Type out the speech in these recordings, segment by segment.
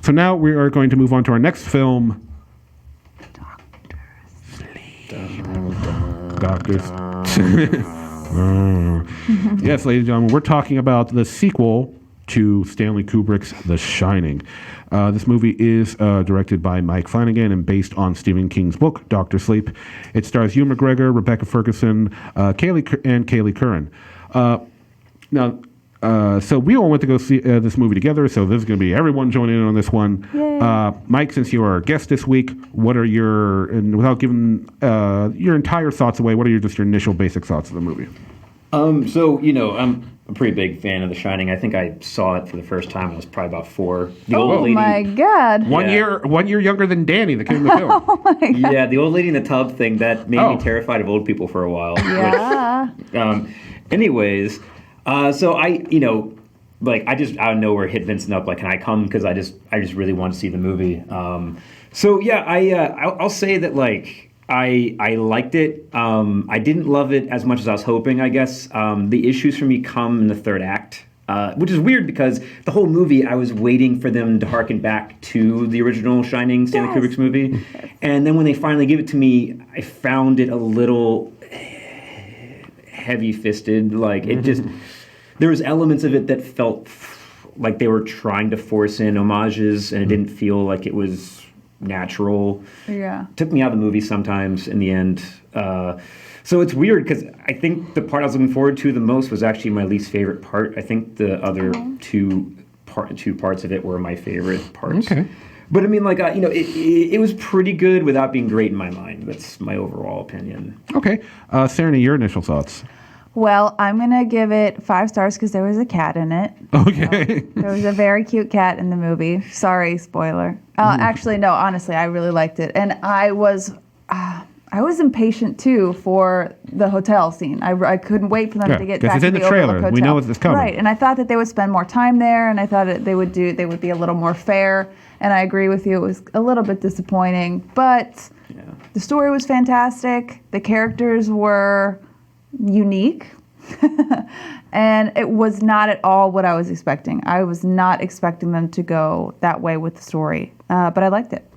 So now we are going to move on to our next film. Doctors. Yes, ladies and gentlemen, we're talking about the sequel to Stanley Kubrick's The Shining. This movie is directed by Mike Flanagan and based on Stephen King's book, Dr. Sleep. It stars Ewan McGregor, Rebecca Ferguson, Kaylee Curran. So we all went to go see this movie together, so this is going to be everyone joining in on this one. Mike, since you are our guest this week, what are your, and without giving your entire thoughts away, what are just your initial basic thoughts of the movie? So, I'm a pretty big fan of The Shining. I think I saw it for the first time when I was probably about 4. The old lady, my God. One year younger than Danny, the kid in the film. Oh my God. Yeah, the old lady in the tub thing, that made me terrified of old people for a while. Yeah. Anyways, so I just out of nowhere hit Vincent up, like, can I come? Because I just really want to see the movie. I'll say that, like, I liked it. I didn't love it as much as I was hoping, I guess. The issues for me come in the third act, which is weird because the whole movie I was waiting for them to harken back to the original Shining, Stanley Kubrick's movie. And then when they finally gave it to me, I found it a little heavy-fisted. Like, it just, there was elements of it that felt like they were trying to force in homages, and it didn't feel like it was natural. Yeah. Took me out of the movie sometimes in the end. So it's weird because I think the part I was looking forward to the most was actually my least favorite part. I think the other two parts of it were my favorite parts. Okay. But I mean, like, it was pretty good without being great in my mind. That's my overall opinion. Okay. Sarah, your initial thoughts? Well, I'm going to give it 5 stars because there was a cat in it. Okay. There was a very cute cat in the movie. Sorry, spoiler. Actually, no, honestly, I really liked it. And I was impatient, too, for the hotel scene. I couldn't wait for them to get back to the trailer. Overlook Hotel. We know it's coming. Right, and I thought that they would spend more time there, and I thought that they would be a little more fair. And I agree with you, it was a little bit disappointing. But the story was fantastic. The characters were unique. And it was not at all what I was expecting. I was not expecting them to go that way with the story. But I liked it.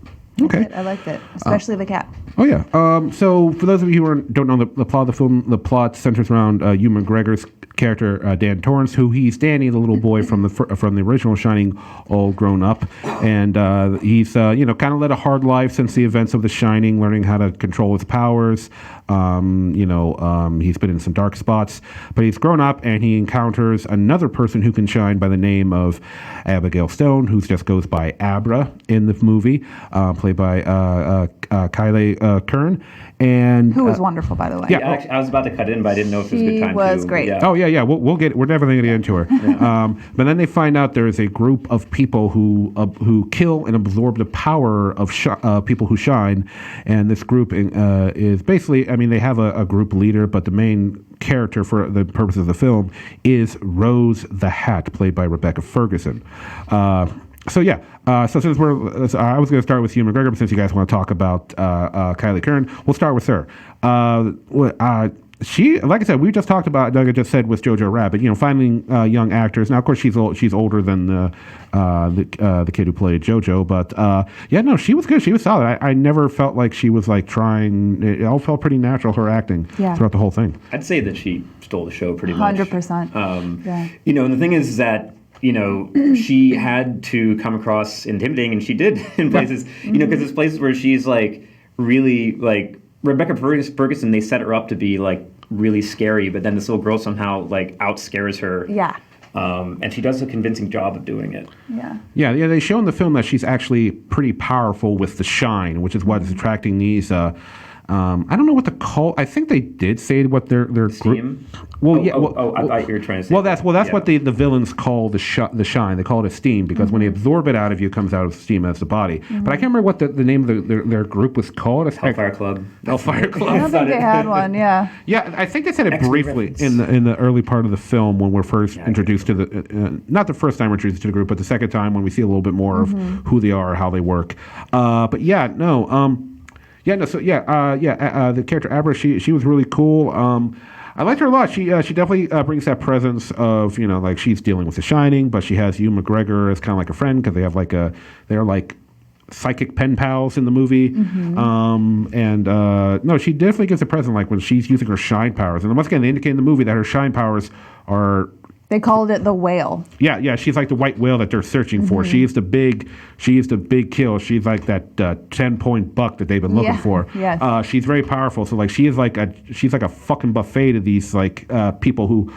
Okay. I liked it, especially the cat. Oh, yeah. So for those of you who don't know the plot of the film, the plot centers around Ewan McGregor's character, Dan Torrance, who he's Danny, the little boy from the original Shining, all grown up. And he's, kind of led a hard life since the events of The Shining, learning how to control his powers. He's been in some dark spots. But he's grown up, and he encounters another person who can shine by the name of Abigail Stone, who just goes by Abra in the movie, played by Kaylee Curran. And who was wonderful, by the way. Yeah, actually, I was about to cut in, but I didn't know if it was a good time. She was great. Yeah. Oh yeah. We'll get. We're definitely going to get into her. But then they find out there is a group of people who kill and absorb the power of people who shine, and this group is basically. I mean, they have a group leader, but the main character for the purposes of the film is Rose the Hat, played by Rebecca Ferguson. So since I was going to start with Ewan McGregor, but since you guys want to talk about Kaylee Curran, we'll start with her. She, like I said, we just talked about, like I just said, with Jojo Rabbit. Finding young actors. Now, of course, she's older than the kid who played Jojo, but she was good. She was solid. I never felt like she was like trying. It all felt pretty natural, her acting throughout the whole thing. I'd say that she stole the show pretty much. 100%. And the thing is that. She had to come across intimidating, and she did in places, because there's places where she's like really like Rebecca Ferguson. They set her up to be like really scary, but then this little girl somehow like outscares her. Yeah. And she does a convincing job of doing it. Yeah. They show in the film that she's actually pretty powerful with the shine, which is what is attracting these. I don't know what to call. I think they did say what their Steam? group. Well, I thought you were trying to say. That's what the villains call the shine. They call it a steam because when they absorb it out of you, it comes out of steam as the body. But I can't remember what the name of their group was called. Hellfire Club. Hellfire Club. I don't think they had one. Yeah. Yeah, I think they said it briefly in the early part of the film when we're first introduced to the not the first time we're introduced to the group, but the second time when we see a little bit more of who they are, how they work. The character Abra, she was really cool. I liked her a lot. She definitely brings that presence of, you know, like she's dealing with The Shining, but she has Ewan McGregor as kind of like a friend because they have like they're like psychic pen pals in the movie. No, she definitely gives a present like when she's using her shine powers. And once again, they indicate in the movie that her shine powers are. They called it the whale. Yeah, she's like the white whale that they're searching for. She's the big kill. She's like that 10-point buck that they've been looking for. Yes. She's very powerful. So like she's like a fucking buffet to these like people who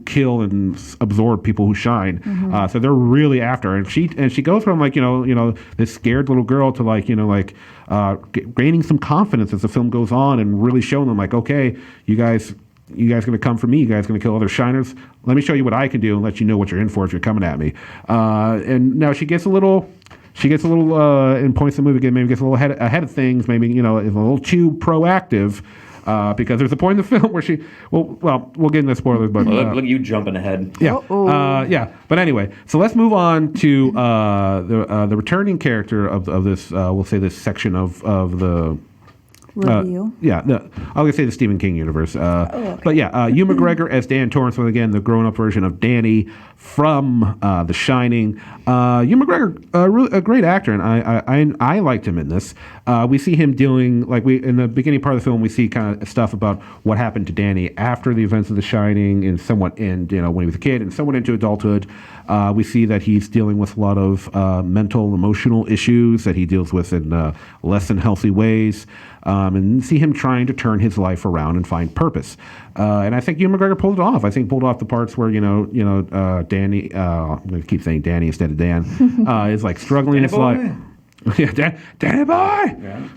kill and absorb people who shine. So they're really after her. And she goes from like you know this scared little girl to like gaining some confidence as the film goes on and really showing them like, okay, you guys going to come for me? You guys going to kill other shiners? Let me show you what I can do and let you know what you're in for if you're coming at me. And now she gets a little in points of the movie, maybe gets a little ahead of things, maybe, is a little too proactive, because there's a point in the film where we'll get into spoilers, but look at you jumping ahead. Yeah. But anyway, so let's move on to the returning character of this. We'll say this section of the Review. I'm going to say the Stephen King universe. But yeah, Ewan McGregor as Dan Torrance, once again, the grown-up version of Danny from The Shining. Ewan McGregor, a great actor, and I liked him in this. We see him dealing, like in the beginning part of the film, we see kind of stuff about what happened to Danny after the events of The Shining and when he was a kid and somewhat into adulthood. We see that he's dealing with a lot of mental, emotional issues that he deals with in less than healthy ways. And see him trying to turn his life around and find purpose. And I think Ewan McGregor pulled it off. I think pulled off the parts where Danny. I'm going to keep saying Danny instead of Dan. Is like struggling in his life. Yeah, Danny boy. Yeah.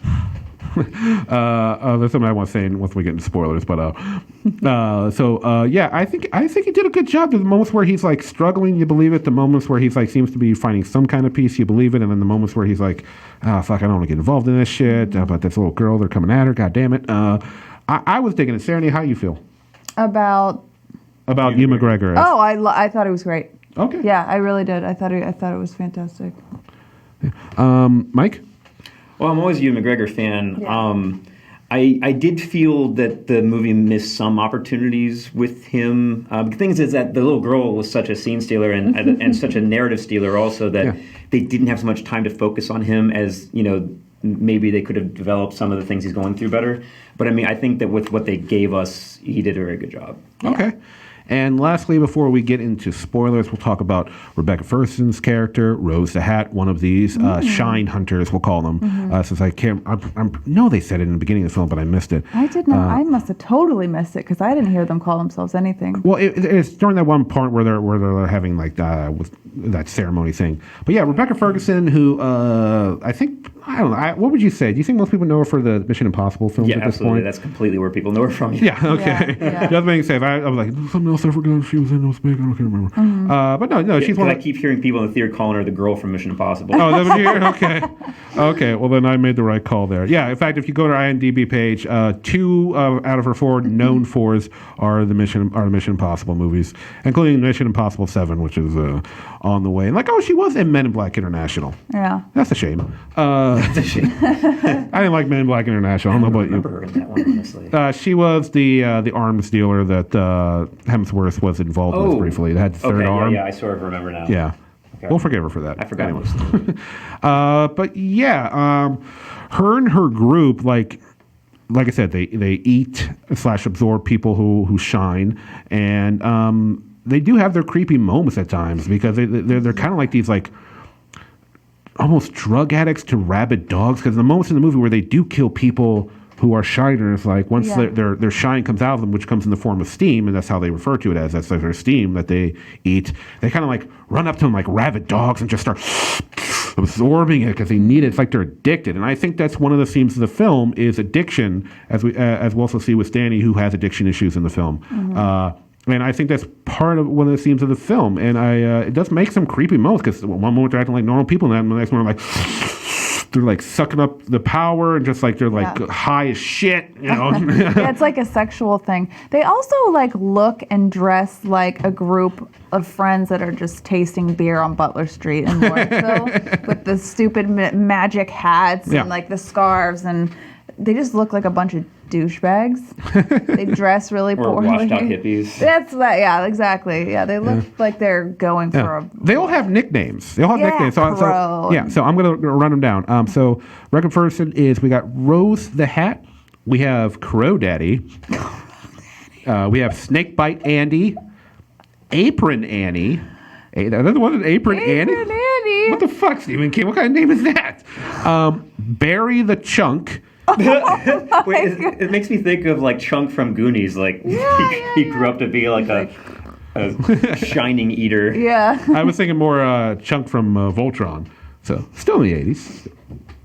There's something I want to say once we get into spoilers, but I think he did a good job. There's the moments where he's like struggling, you believe it. The moments where he's like seems to be finding some kind of peace, you believe it. And then the moments where he's like, fuck, I don't want to get involved in this shit. About this little girl, they're coming at her. God damn it. I was digging it. Serenity, how you feel About Ewan McGregor? Oh, I thought it was great. Okay. Yeah, I really did. I thought it was fantastic. Mike? Well, I'm always a Ewan McGregor fan. Yeah. I did feel that the movie missed some opportunities with him. The thing is that the little girl was such a scene stealer and such a narrative stealer also that they didn't have so much time to focus on him as, maybe they could have developed some of the things he's going through better. But I mean, I think that with what they gave us, he did a very good job. Okay. And lastly, before we get into spoilers, we'll talk about Rebecca Ferguson's character, Rose the Hat, one of these shine hunters, we'll call them. Since I can't, no, they said it in the beginning of the film, but I missed it. I did not. I must have totally missed it because I didn't hear them call themselves anything. Well, it's during that one part where they're having like with that ceremony thing. But yeah, Rebecca Ferguson, who I think. I don't know. What would you say? Do you think most people know her for the Mission Impossible films at this absolutely. point? That's completely where people know her from. Yeah, okay. Yeah. Just being safe. I was like, something else I forgot she was in. It was big. I don't remember. But no, she's one. I keep hearing people in the theater calling her the girl from Mission Impossible. Oh, that's what you hear? Okay. Okay, well then I made the right call there. Yeah, in fact, if you go to our IMDb page, 2 out of her 4 known fours are the Mission Impossible movies, including Mission Impossible 7, which is on the way. And like, she was in Men in Black International. Yeah. That's a shame. That's a shame. I didn't like Men in Black International. I don't know about you. I remember her in that one, honestly. She was the arms dealer that Hemsworth was involved with briefly. That had the third arm. Yeah, I sort of remember now. Yeah. Okay. We'll forgive her for that. I forgot. Anyway. But yeah, her and her group, like I said, they eat / absorb people who shine, and they do have their creepy moments at times because they're kind of like these like almost drug addicts to rabid dogs. Because the moments in the movie where they do kill people who are shiners, like once their shine comes out of them, which comes in the form of steam, and that's how they refer to it as, that's their steam that they eat, they kind of like run up to them like rabid dogs and just start absorbing it because they need it. It's like they're addicted. And I think that's one of the themes of the film is addiction, as we also see with Danny, who has addiction issues in the film. And I think that's part of one of the themes of the film. And it does make some creepy moments because one moment they're acting like normal people, and then the next one they're like sucking up the power and just like they're like high as shit, Yeah, it's like a sexual thing. They also like look and dress like a group of friends that are just tasting beer on Butler Street in Lawrenceville with the stupid magic hats and like the scarves, and they just look like a bunch of douchebags. They dress really Or poorly. washed out hippies. That's that. Yeah, exactly. Yeah, they look like they're going for a. They all have nicknames. They all have Yeah, nicknames. Crow. So I'm going to run them down. So record person is we got Rose the Hat. We have Crow Daddy. We have Snakebite Andy. Apron Annie. Another one, Apron Annie? Annie. What the fuck, Stephen King? What kind of name is that? Barry the Chunk. Wait, it makes me think of like Chunk from Goonies. Like he grew up to be like a shining eater. Yeah. I was thinking more Chunk from Voltron. So still in the 80s.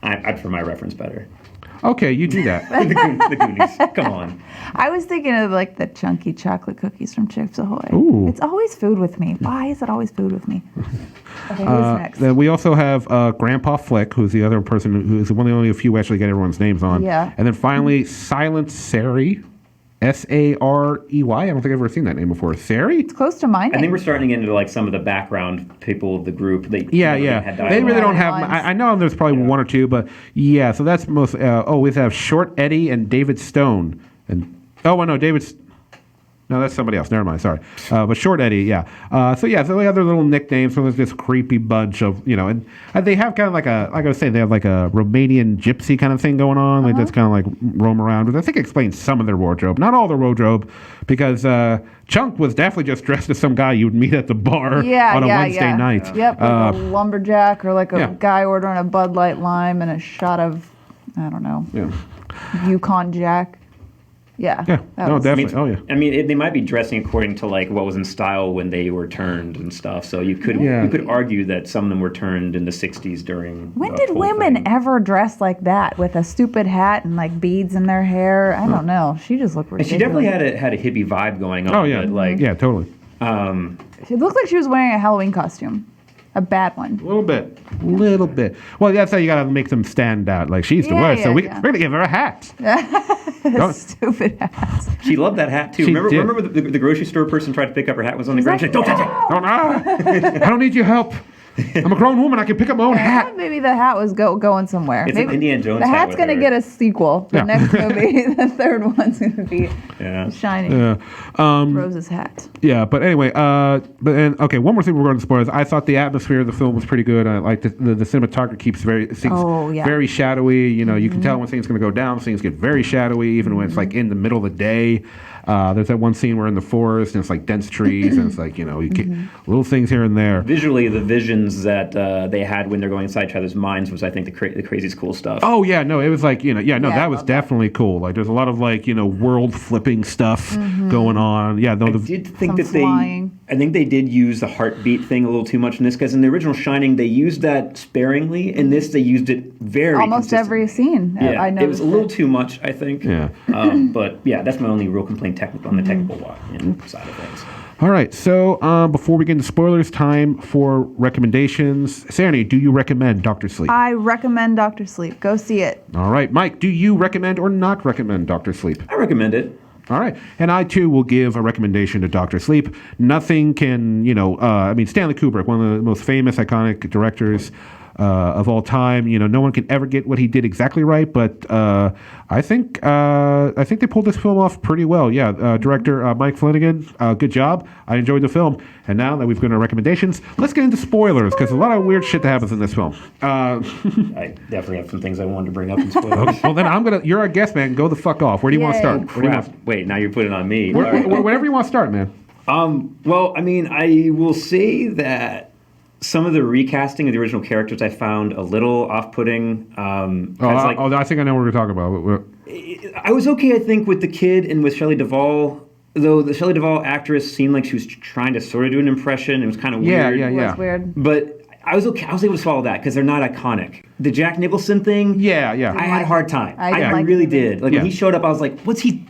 I prefer my reference better. Okay, you do that. The Goonies. Come on. I was thinking of like the chunky chocolate cookies from Chips Ahoy. Ooh. It's always food with me. Why is it always food with me? Okay, who's next? Then we also have Grandpa Flick, who's the other person who is one of the only few we actually get everyone's names on. Yeah. And then finally, Silent Sari. Sarey. I don't think I've ever seen that name before. Sari? It's close to mine. I think we're starting to get into like some of the background people of the group. They Yeah. had They really dialogue. don't have. Lines. I know there's probably one or two, but yeah. So that's most. We have Short Eddie and David Stone. And no, David's. No, that's somebody else. Never mind. Sorry. But Short Eddie, yeah. So they have their little nicknames. So there's this creepy bunch of, and they have kind of like I was saying, they have like a Romanian gypsy kind of thing going on. They just kind of like roam around. Which I think explains some of their wardrobe. Not all their wardrobe, because Chunk was definitely just dressed as some guy you would meet at the bar on a Wednesday night. Yep, like a lumberjack or like a yeah. guy ordering a Bud Light Lime and a shot of, I don't know, Yukon Jack. Yeah. Yeah. that No, was- definitely. I mean, they might be dressing according to like what was in style when they were turned and stuff. So you could argue that some of them were turned in the '60s during. When the did whole women thing. ever dress like that with a stupid hat and like beads in their hair? I don't know. She just looked And ridiculous. she definitely had a hippie vibe going on. Oh yeah. But, like, yeah. Totally. She looked like she was wearing a Halloween costume. A bad one. A little bit. Well, that's how you gotta make them stand out. Like she used to wear, so we're gonna give her a hat. Don't- Stupid hat. She loved that hat too. She Remember, did. remember the grocery store person tried to pick up her hat was on the ground. She's like, don't touch it. I don't need your help. I'm a grown woman. I can pick up my own I hat. thought maybe the hat was going somewhere. It's an Maybe Indiana Jones the hat hat's with gonna her. get a sequel. The Yeah. next movie, the third one's gonna be Yeah. Shining. Yeah. Rose's hat. Yeah, but anyway, one more thing we're going to spoilers. I thought the atmosphere of the film was pretty good. I like the cinematography keeps things very shadowy. You can tell when things going to go down. Things get very shadowy, even when it's like in the middle of the day. There's that one scene where in the forest and it's like dense trees and it's like you get little things here and there. Visually, the visions that they had when they're going inside each other's minds was, I think, the craziest cool stuff. Oh yeah, no, it was like I that was love that. definitely cool. Like there's a lot of like world flipping stuff going on. Yeah, I did think Some that flying. I think they did use the heartbeat thing a little too much in this, because in the original Shining they used that sparingly. In this they used it very Almost every scene. Yeah, I it was noticed a little too much, I think. Yeah. But yeah, that's my only real complaint on the technical side of things. All right, so before we get into spoilers, time for recommendations. Sandy, do you recommend Dr. Sleep? I recommend Dr. Sleep. Go see it. All right, Mike, do you recommend or not recommend Dr. Sleep? I recommend it. All right, and I too will give a recommendation to Dr. Sleep. Nothing can, Stanley Kubrick, one of the most famous, iconic directors of all time. No one can ever get what he did exactly right, but I think they pulled this film off pretty well. Yeah, director Mike Flanagan, good job. I enjoyed the film. And now that we've given our recommendations, let's get into spoilers, because a lot of weird shit that happens in this film. I definitely have some things I wanted to bring up in spoilers. Well, then you're our guest, man. Go the fuck off. Where do you want to Yay. start? Where do you want Crap. Wait, now you're putting it on me. wherever you want to start, man. Well, I mean, I will say that some of the recasting of the original characters I found a little off-putting. I think I know what we're talking about. I was okay, I think, with the kid and with Shelley Duvall. Though the Shelley Duvall actress seemed like she was trying to sort of do an impression. It was kind of weird. It was weird. But I was okay. I was able to swallow that because they're not iconic. The Jack Nicholson thing. Yeah. I had a hard time. I I liked really it. did. Like when he showed up, I was like, "What's he?"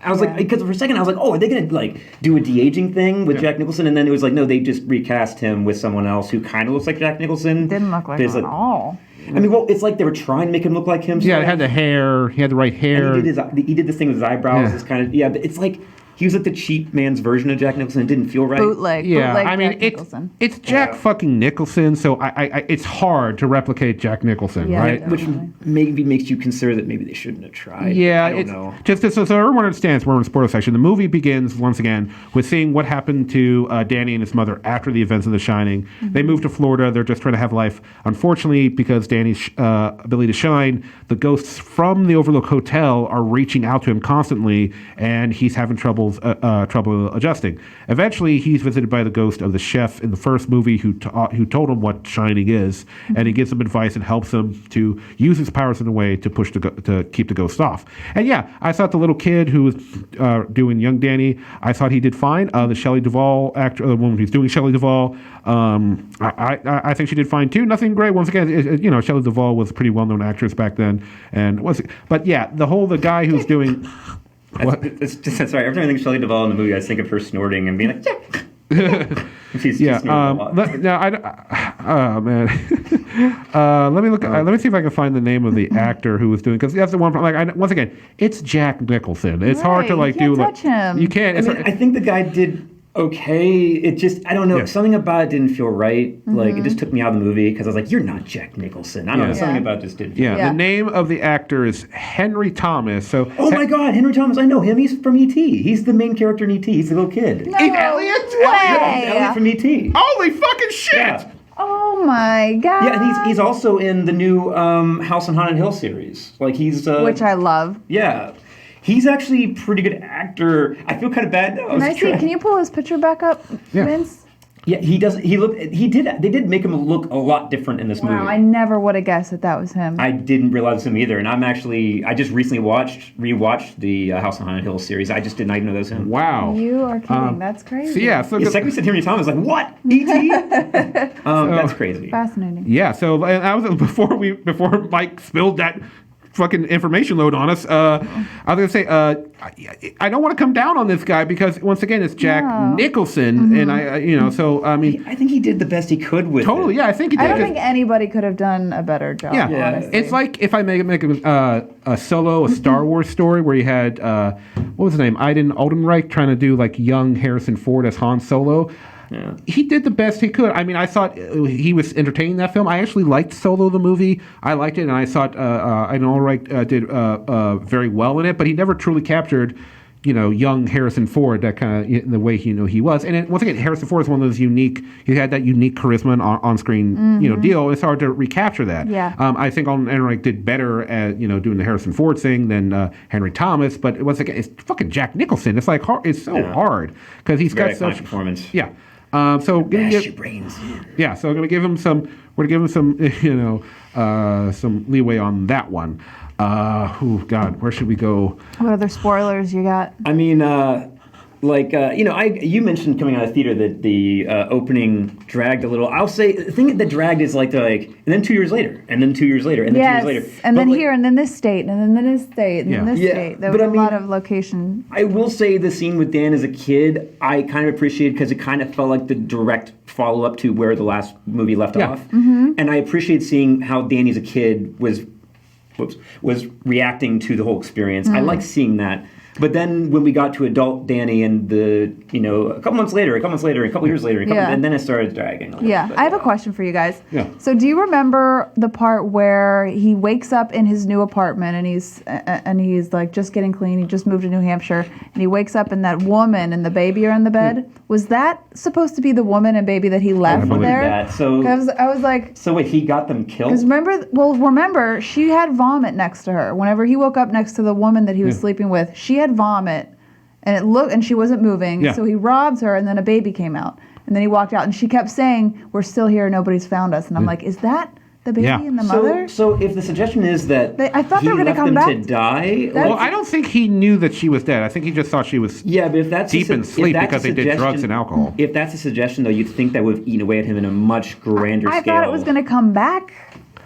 I was like, because for a second I was like, "Oh, are they gonna like do a de-aging thing with Jack Nicholson?" And then it was like, no, they just recast him with someone else who kind of looks like Jack Nicholson. Didn't look like There's, him at all. I mean, well, it's like they were trying to make him look like him. Yeah, sort it had of. the hair. He had the right hair. And he did this thing with his eyebrows. Yeah. This kind of but it's like he was like the cheap man's version of Jack Nicholson. It didn't feel right. Bootleg. Yeah, bootleg I mean Jack Nicholson. it's Jack fucking Nicholson, so I it's hard to replicate Jack Nicholson, Yeah, right? definitely. Which maybe makes you consider that maybe they shouldn't have tried. Yeah, I don't it's know. just so everyone understands. We're in the spoiler section. The movie begins once again with seeing what happened to Danny and his mother after the events of The Shining. Mm-hmm. They moved to Florida. They're just trying to have life. Unfortunately, because Danny's ability to shine, the ghosts from the Overlook Hotel are reaching out to him constantly, and he's having trouble adjusting. Eventually, he's visited by the ghost of the chef in the first movie, who told him what shining is, and he gives him advice and helps him to use his powers in a way to to keep the ghost off. And yeah, I thought the little kid who was doing young Danny, I thought he did fine. The Shelley Duvall actor, the woman who's doing Shelley Duvall, I think she did fine too. Nothing great. Once again, Shelley Duvall was a pretty well-known actress back then, but yeah, the guy who's doing. What? Sorry, every time I think of Shelley Duvall in the movie, I just think of her snorting and being like, yeah. She's snorting a lot. Oh man. Let me look. Let me see if I can find the name of the actor who was doing, because that's the one. Once again, it's Jack Nicholson. It's hard to Right, you can't touch him. You can't. I think the guy did okay. It just, I don't know. Yeah. Something about it didn't feel right. Like, it just took me out of the movie because I was like, you're not Jack Nicholson. I don't know. Yeah. Something about it just didn't feel Yeah, right. Yeah. the name of the actor is Henry Thomas. So Oh my God, Henry Thomas. I know him. He's from E.T. He's the main character in E.T. He's the little kid. No Elliot? way. He's Elliot from E.T. holy fucking shit! Yeah. Oh my god. Yeah, and he's also in the new House on Haunted Hill series. Like, he's... which I love. Yeah. He's actually a pretty good actor. I feel kind of bad now. Can I see? Can you pull his picture back up, Yeah. Vince? Yeah, he does. They did make him look a lot different in this movie. Wow, I never would have guessed that was him. I didn't realize him either, and I just recently rewatched the House on Haunted Hill series. I just did not even know that was him. Wow. You are kidding. That's crazy. So yeah, so The second we said Henry Thomas, I was like, what? E.T.? That's crazy. Fascinating. yeah, so and I was before Mike spilled that fucking information load on us. I was gonna say I don't want to come down on this guy because once again it's Jack No. Nicholson, and I mean I think he did the best he could with totally, it. yeah, I think he did. I don't think anybody could have done a better job. Yeah, honestly. it's like if I make a Star Wars story where you had what was his name, Iden Oldenreich, trying to do like young Harrison Ford as Han Solo. Yeah. He did the best he could. I mean, I thought he was entertaining that film. I actually liked Solo the movie. I liked it, and I thought Iden Oldenreich did very well in it. But he never truly captured, young Harrison Ford, that kind of in the way he was. And once again, Harrison Ford is one of those unique. He had that unique charisma and on-screen deal. It's hard to recapture that. Yeah. I think Oldenreich did better at doing the Harrison Ford thing than Henry Thomas. But once again, it's fucking Jack Nicholson. It's like it's so hard because he's Very got such iconic performance. Yeah. So Bash your brains in. yeah, so I'm going to give him some. We're going to give him some leeway on that one. Oh God, where should we go? What other spoilers you got? I mean, you mentioned coming out of theater that the opening dragged a little. I'll say the thing that dragged is and then 2 years later, and then 2 years later, and then 2 Yes, years later. and But, then here, and then this state, and then this state, and then Yeah. this Yeah, state. There but was I a lot mean- of location. I will say the scene with Dan as a kid, I kind of appreciated because it kind of felt like the direct follow-up to where the last movie left Yeah. off. Mm-hmm. And I appreciate seeing how Danny as a kid was reacting to the whole experience. I like seeing that. But then when we got to adult Danny and a couple months later, a couple years later, Yeah. and then it started dragging. a little Yeah, bit. I have a question for you guys. Yeah. So, do you remember the part where he wakes up in his new apartment and he's like just getting clean? He just moved to New Hampshire, and he wakes up and that woman and the baby are in the bed. Was that supposed to be the woman and baby that he left believe there? that. So- 'Cause I was like, So wait, he got them killed? because remember, she had vomit next to her. Whenever he woke up next to the woman that he was Yeah. sleeping with, she had vomit, and she wasn't moving. Yeah. So he robs her, and then a baby came out, and then he walked out, and she kept saying, "We're still here. Nobody's found us." And I'm like, "Is that the baby Yeah. and the mother?" So if the suggestion is that I thought they he were gonna left come them back to die, That's- Well, I don't think he knew that she was dead. I think he just thought she was. yeah, but if that's Deep in sleep because they did drugs and alcohol. If that's a suggestion, though, you'd think that would have eaten away at him in a much grander I scale. thought it was going to come back.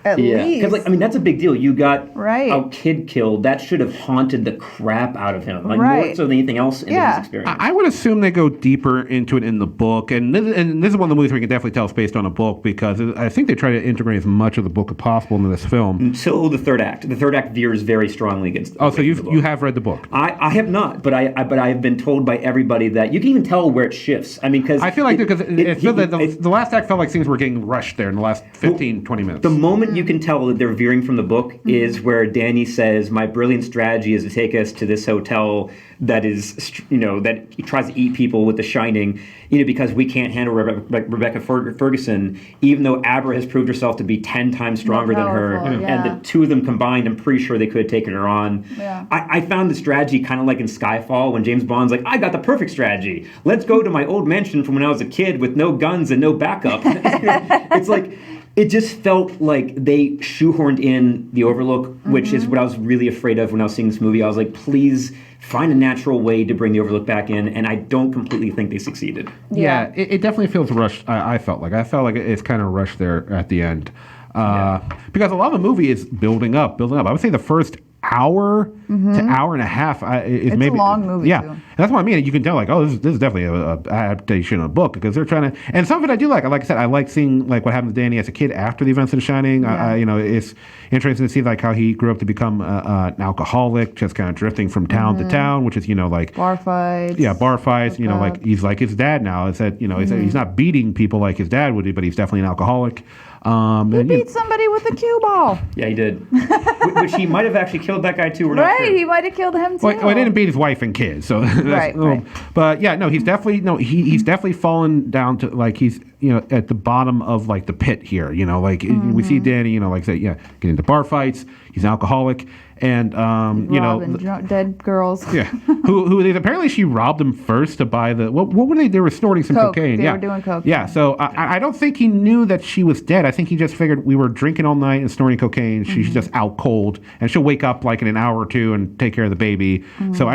at least. Because, like, I mean, that's a big deal. You got Right. a kid killed. That should have haunted the crap out of him. Like, more Right. so than anything else in his experience. I would assume they go deeper into it in the book, and this is one of the movies we can definitely tell it's based on a book, because I think they try to integrate as much of the book as possible into this film. Until the third act. The third act veers very strongly against. Oh, so you have read the book? I have not, but I have been told by everybody that you can even tell where it shifts. I mean, because I feel like the last act felt like things were getting rushed there in the last 15, 20 minutes. The moment you can tell that they're veering from the book is where Danny says, "My brilliant strategy is to take us to this hotel that is, that he tries to eat people with The Shining, because we can't handle Rebecca Ferguson, even though Abra has proved herself to be 10 times stronger than her, and the two of them combined, I'm pretty sure they could have taken her on." Yeah. I found the strategy kind of like in Skyfall when James Bond's like, "I got the perfect strategy. Let's go to my old mansion from when I was a kid with no guns and no backup." It's like, it just felt like they shoehorned in the Overlook, which is what I was really afraid of when I was seeing this movie. I was like, please find a natural way to bring the Overlook back in, and I don't completely think they succeeded. Yeah, it definitely feels rushed. I felt like it's kind of rushed there at the end, because a lot of the movie is building up. I would say the first hour to hour and a half is maybe a long movie. Yeah, too. And that's what I mean. You can tell, like, oh, this is definitely a adaptation of a book, because they're trying to. And some of it I do like. Like I said, I like seeing like what happened to Danny as a kid after the events of The Shining. Yeah. It's interesting to see like how he grew up to become an alcoholic, just kind of drifting from town to town, which is like Bar fights. yeah, bar fights. Like he's like his dad now. It's that he's not beating people like his dad would, but he's definitely an alcoholic. He beat somebody with a cue ball. Yeah, he did. Which he might have actually killed that guy too. We're not Right, sure. he might have killed him too. Well, he didn't beat his wife and kids, so that's, Right. But yeah, no, he's definitely he's definitely fallen down to like he's at the bottom of like the pit here. We see Danny, like I said, get into bar fights. He's an alcoholic, and Robbing dead girls. yeah, who apparently she robbed him first to buy the what were they? They were snorting some Coke. cocaine. They were doing coke. Yeah, so I don't think he knew that she was dead. I think he just figured we were drinking all night and snorting cocaine. She's just out cold, and she'll wake up like in an hour or two and take care of the baby. So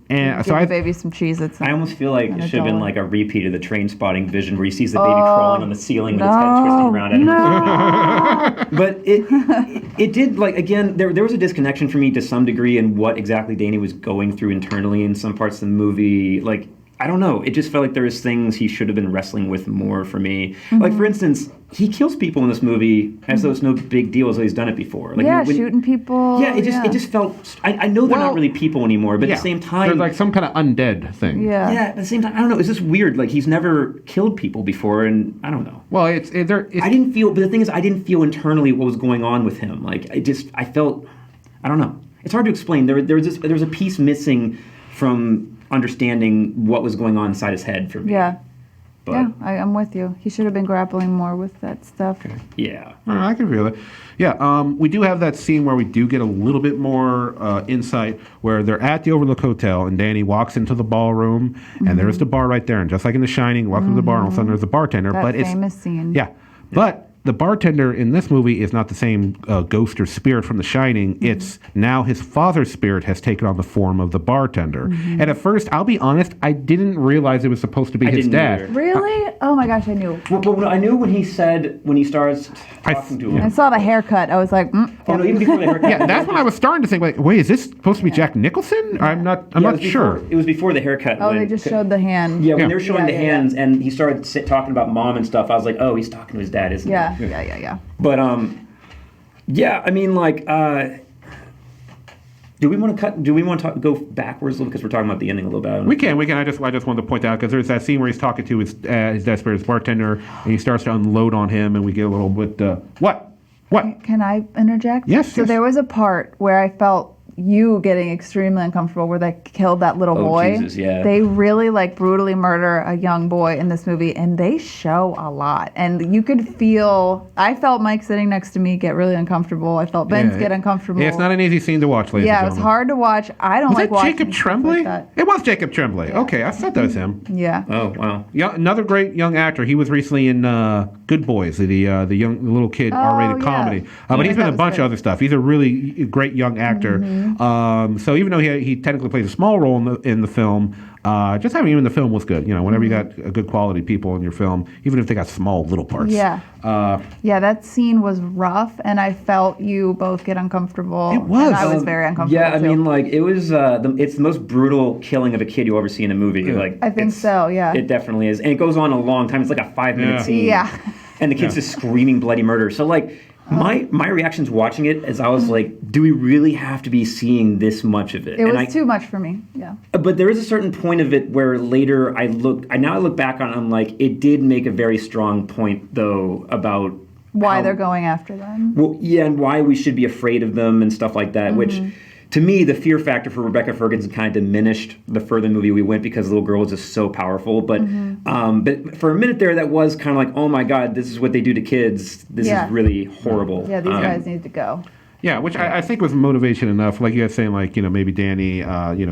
Give the baby some Cheez-Its. I almost feel like and it a should have been dollar. like a repeat of the Train Spotting vision where he sees the baby crawling on the ceiling with its head twisting around at him. But it did, like, again, there was a disconnection for me to some degree in what exactly Danny was going through internally in some parts of the movie. Like, I don't know. It just felt like there was things he should have been wrestling with more for me. Like, for instance, he kills people in this movie as though it's no big deal, as though he's done it before. Like, shooting people. Yeah, it just felt. I know they're not really people anymore, but at the same time, there's like some kind of undead thing. Yeah. yeah, at the same time, I don't know. It's just weird. Like, he's never killed people before, and I don't know. Well, I didn't feel, but the thing is, I didn't feel internally what was going on with him. Like, I felt, I don't know. It's hard to explain. There was a piece missing from understanding what was going on inside his head for me. Yeah. But, Yeah, I'm with you. He should have been grappling more with that stuff. yeah. I can feel it. Yeah, we do have that scene where we do get a little bit more insight where they're at the Overlook Hotel and Danny walks into the ballroom and there's the bar right there. And just like in The Shining, walks into the bar and all of a sudden there's a bartender. That but famous scene. Yeah, but the bartender in this movie is not the same ghost or spirit from The Shining. It's now his father's spirit has taken on the form of the bartender. And at first, I'll be honest, I didn't realize it was supposed to be his didn't dad. either. Really? Oh my gosh, I knew. Well, I knew when he starts talking to him. I saw the haircut. I was like, Oh, no, even before the haircut. Yeah, that's when I was starting to think, like, wait, is this supposed to be Jack Nicholson? I'm not sure. It was before the haircut. oh, they just showed the hand. Yeah, when Yeah. they were showing the hands and he started talking about mom and stuff, I was like, oh, he's talking to his dad, isn't he? Yeah. But yeah, I mean, like, do we want to go backwards a little because we're talking about the ending a little bit? We can. I just wanted to point out because there's that scene where he's talking to his dad spirit, his bartender, and he starts to unload on him, and we get a little bit. What? Can I interject? Yes, So yes. there was a part where I felt you getting extremely uncomfortable where they killed that little boy. Jesus, yeah. They really brutally murder a young boy in this movie, and they show a lot. And you could feel, I felt Mike sitting next to me get really uncomfortable. I felt Vince get uncomfortable. Yeah, it's not an easy scene to watch, ladies Yeah, and it was gentlemen. hard to watch. I don't Was like it watching Jacob stuff Tremblay? like that. It was Jacob Tremblay. Okay, I thought that was him. Yeah. Oh, wow. Yeah, another great young actor. He was recently in Good Boys, the little kid R-rated yeah. comedy. But he's That been in a was bunch good. of other stuff. He's a really great young actor. So even though he technically plays a small role in the film, just having him in the film was good. Whenever you got a good quality people in your film, even if they got small little parts. Yeah. That scene was rough, and I felt you both get uncomfortable. It was. And I was very uncomfortable. Yeah, I too. mean, like it was. It's the most brutal killing of a kid you ever see in a movie. Yeah. Like I think so. Yeah. It definitely is, and it goes on a long time. It's like a 5-minute scene. Yeah. And the kid's just screaming bloody murder. So like. My reactions watching it as I was like, do we really have to be seeing this much of it? It was too much for me. Yeah. But there is a certain point of it where later I look back on it, I'm like, it did make a very strong point though about Why they're going after them. Well, yeah, and why we should be afraid of them and stuff like that, which to me, the fear factor for Rebecca Ferguson kind of diminished the further movie we went because the little girl was just so powerful. But for a minute there, that was kind of like, oh my God, this is what they do to kids. This is really horrible. Yeah, these guys need to go. Yeah, which I think was motivation enough. Like you guys saying, like, maybe Danny,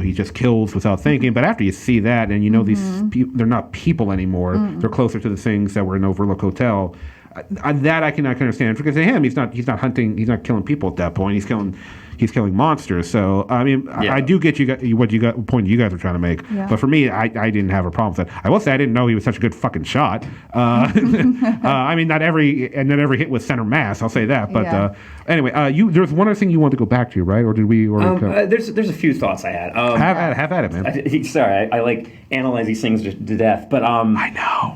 he just kills without thinking. But after you see that and these they're not people anymore, they're closer to the things that were in Overlook Hotel. That I can understand, because to him, he's not hunting, he's not killing people at that point. He's killing monsters. So I mean, I do get what point you guys are trying to make. Yeah. But for me, I didn't have a problem with that. I will say I didn't know he was such a good fucking shot. I mean, not every hit was center mass. I'll say that. But anyway, there's one other thing you want to go back to, right? Or did we? There's a few thoughts I had. Have at it, man. Sorry, I like analyze these things to death. But I know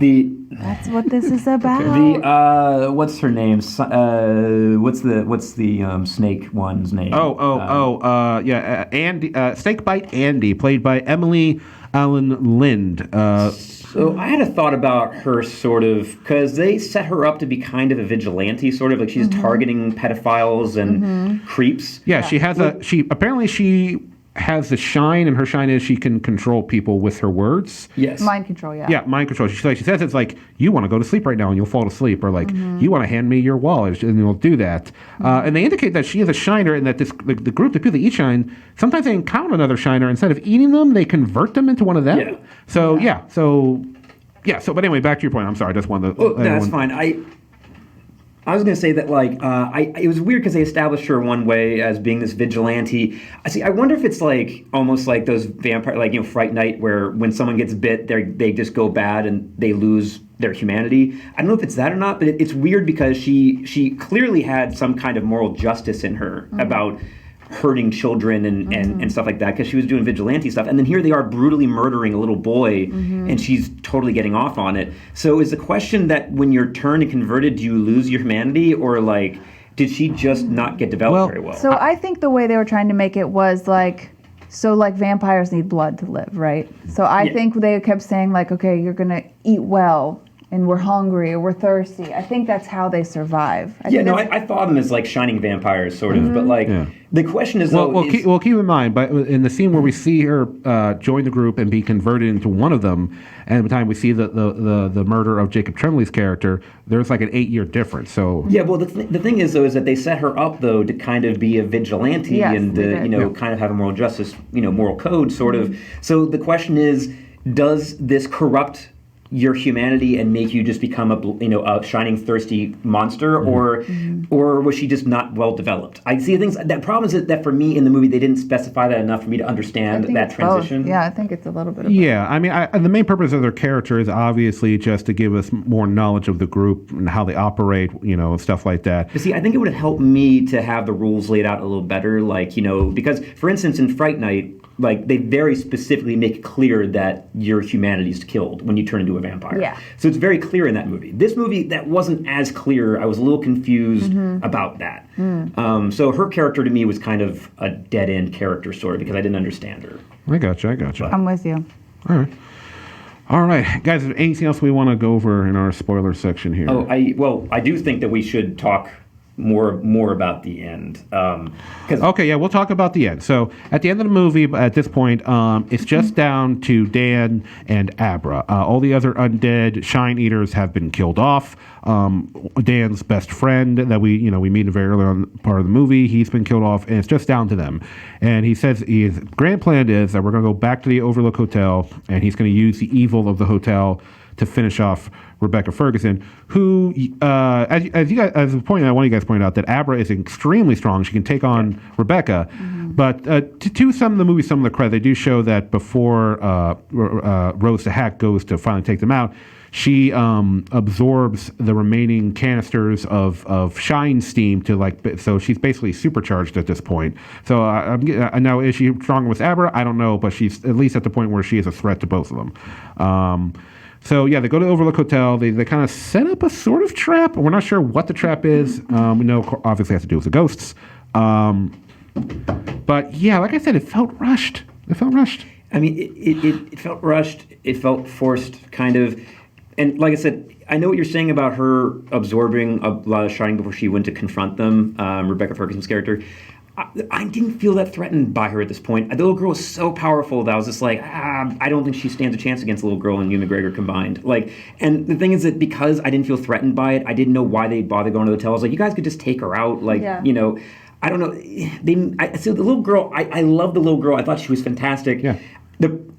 that's what this is about. What's her name? What's the snake one's name? Andy, Snakebite Andy, played by Emily Allen Lind. So I had a thought about her sort of, because they set her up to be kind of a vigilante, sort of like she's targeting pedophiles and creeps. Yeah, she has she has the shine, and her shine is she can control people with her words. Yes. Mind control, yeah. Yeah, mind control. She says it's like, you want to go to sleep right now and you'll fall asleep, or like, you want to hand me your wallet and you'll do that. And they indicate that she is a shiner, and that the group, the people that eat shine, sometimes they encounter another shiner. Instead of eating them, they convert them into one of them. Yeah. So, but anyway, back to your point. I'm sorry, I just wanted to... Well, that's fine. I was going to say that, like, it was weird because they established her one way as being this vigilante. I wonder if it's like almost like those vampire, like, Fright Night, where when someone gets bit, they just go bad and they lose their humanity. I don't know if it's that or not, but it's weird because she clearly had some kind of moral justice in her about hurting children and stuff like that, because she was doing vigilante stuff. And then here they are brutally murdering a little boy, and she's totally getting off on it. So is the question that when you're turned and converted, do you lose your humanity, or like, did she just not get developed very well? So I think the way they were trying to make it was like, vampires need blood to live, right? So I think they kept saying like, okay, you're going to eat well, and we're hungry or we're thirsty. I think that's how they survive. I thought of them as like shining vampires, sort of. But like, the question is, keep in mind, but in the scene where we see her join the group and be converted into one of them, and by the time we see the murder of Jacob Trembley's character, there's like an 8-year difference. So the thing is though, is that they set her up though to kind of be a vigilante and kind of have a moral justice, moral code, sort of. So the question is, does this corrupt your humanity and make you just become a shining thirsty monster, or was she just not well developed? I see things. That problem is that for me in the movie they didn't specify that enough for me to understand that transition. Both. Yeah, I think it's a little bit of both. I mean, the main purpose of their character is obviously just to give us more knowledge of the group and how they operate, and stuff like that. But see, I think it would have helped me to have the rules laid out a little better, like, because for instance in Fright Night, like, they very specifically make it clear that your humanity is killed when you turn into a vampire. Yeah. So it's very clear in that movie. This movie, that wasn't as clear. I was a little confused about that. So her character to me was kind of a dead-end character, sort of, because I didn't understand her. I gotcha. I'm with you. All right. Guys, is there anything else we want to go over in our spoiler section here? I do think that we should talk more about the end. We'll talk about the end. So at the end of the movie, at this point, it's just down to Dan and Abra. All the other undead shine eaters have been killed off. Dan's best friend that we meet in very early on part of the movie, he's been killed off, and it's just down to them. And he says his grand plan is that we're going to go back to the Overlook Hotel, and he's going to use the evil of the hotel to finish off Rebecca Ferguson, who, as a point, I want you guys to point out that Abra is extremely strong. She can take on Rebecca, But to some of the movies, some of the credit, they do show that before Rose the Hack goes to finally take them out, she absorbs the remaining canisters of shine steam so she's basically supercharged at this point. So now is she stronger with Abra? I don't know, but she's at least at the point where she is a threat to both of them. So yeah, they go to Overlook Hotel. They kind of set up a sort of trap. We're not sure what the trap is. We know obviously it has to do with the ghosts. But yeah, like I said, it felt rushed. I mean, it felt rushed. It felt forced, kind of. And like I said, I know what you're saying about her absorbing a lot of Shining before she went to confront them, Rebecca Ferguson's character. I didn't feel that threatened by her at this point. The little girl was so powerful that I was just like, I don't think she stands a chance against the little girl and Ewan McGregor combined. And the thing is that because I didn't feel threatened by it, I didn't know why they bothered going to the hotel. I was like, you guys could just take her out. I don't know. So the little girl, I love the little girl. I thought she was fantastic. Yeah.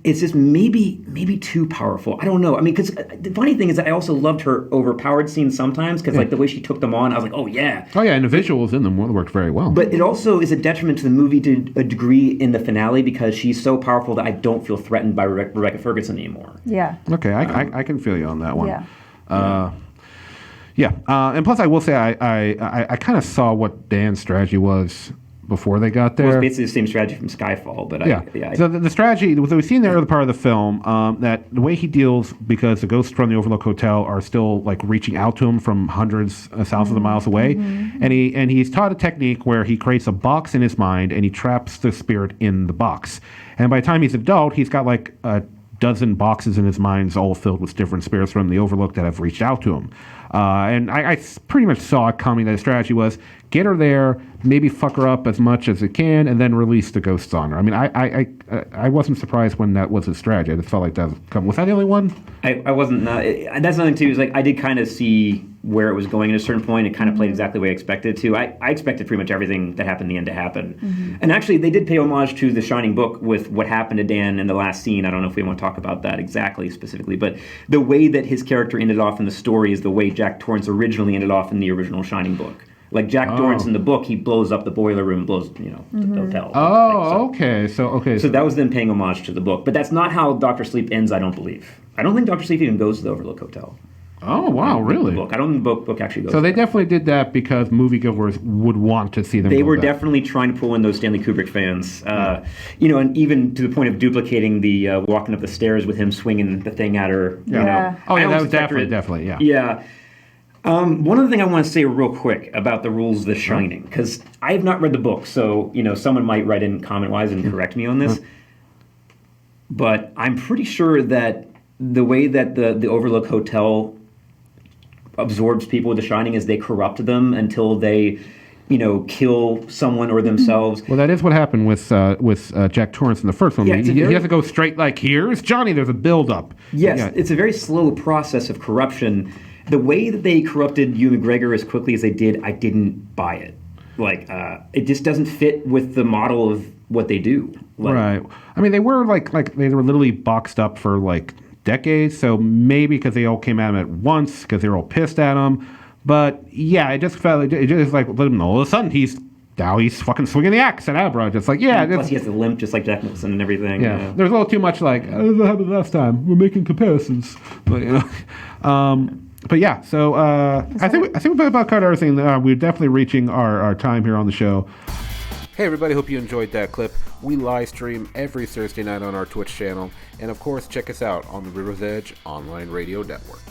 It's just maybe too powerful. I don't know. I mean, because the funny thing is that I also loved her overpowered scenes sometimes because the way she took them on, I was like, oh yeah. Oh yeah, and the visuals in them worked very well. But it also is a detriment to the movie to a degree in the finale because she's so powerful that I don't feel threatened by Rebecca Ferguson anymore. Yeah. Okay, I can feel you on that one. Yeah. And plus I will say I kind of saw what Dan's strategy was before they got there. Well, it's basically the same strategy from Skyfall, but So the strategy that we see in the early part of the film, that the way he deals, because the ghosts from the Overlook Hotel are still reaching out to him from hundreds of thousands of miles away, and he's taught a technique where he creates a box in his mind and he traps the spirit in the box. And by the time he's an adult, he's got a dozen boxes in his mind, all filled with different spirits from the Overlook that have reached out to him. And I pretty much saw it coming. That the strategy was get her there, maybe fuck her up as much as it can, and then release the ghosts on her. I mean, I wasn't surprised when that was his strategy. I just felt like that was that the only one? I wasn't. That's another thing too. Is I did kind of see where it was going at a certain point. It kind of played exactly the way I expected it to. I expected pretty much everything that happened in the end to happen. And actually, they did pay homage to The Shining book with what happened to Dan in the last scene. I don't know if we want to talk about that exactly specifically, but the way that his character ended off in the story is the way Jack Torrance originally ended off in the original Shining book. Jack Torrance in the book, he blows up the boiler room, blows the hotel. Okay. So that was them paying homage to the book, but that's not how Dr. Sleep ends. I don't believe. I don't think Dr. Sleep even goes to the Overlook Hotel. Oh wow, really? The book. I don't think the book actually goes. So they definitely did that because moviegoers would want to see them. They were definitely trying to pull in those Stanley Kubrick fans, and even to the point of duplicating the walking up the stairs with him swinging the thing at her. Yeah. That was definitely. Yeah. Yeah. One other thing I want to say real quick about the rules of The Shining, because I have not read the book, so someone might write in comment-wise and correct me on this, but I'm pretty sure that the way that the Overlook Hotel absorbs people with The Shining is they corrupt them until they kill someone or themselves. Well, that is what happened with Jack Torrance in the first one. Yeah, he has to go straight here's Johnny. There's a build-up. Yes, It's a very slow process of corruption. The way that they corrupted Ewan McGregor as quickly as they did, I didn't buy it. It just doesn't fit with the model of what they do. Right. I mean, they were they were literally boxed up for decades. So maybe because they all came at him at once, because they were all pissed at him. But yeah, it just felt it just let him know. All of a sudden, he's fucking swinging the axe at Abra. Just plus he has the limp, just like Jack Nicholson and everything. Yeah, there's a little too much what happened last time. We're making comparisons, but But yeah, so I think we about covered everything. We're definitely reaching our time here on the show. Hey everybody, hope you enjoyed that clip. We live stream every Thursday night on our Twitch channel, and of course check us out on the River's Edge Online Radio Network.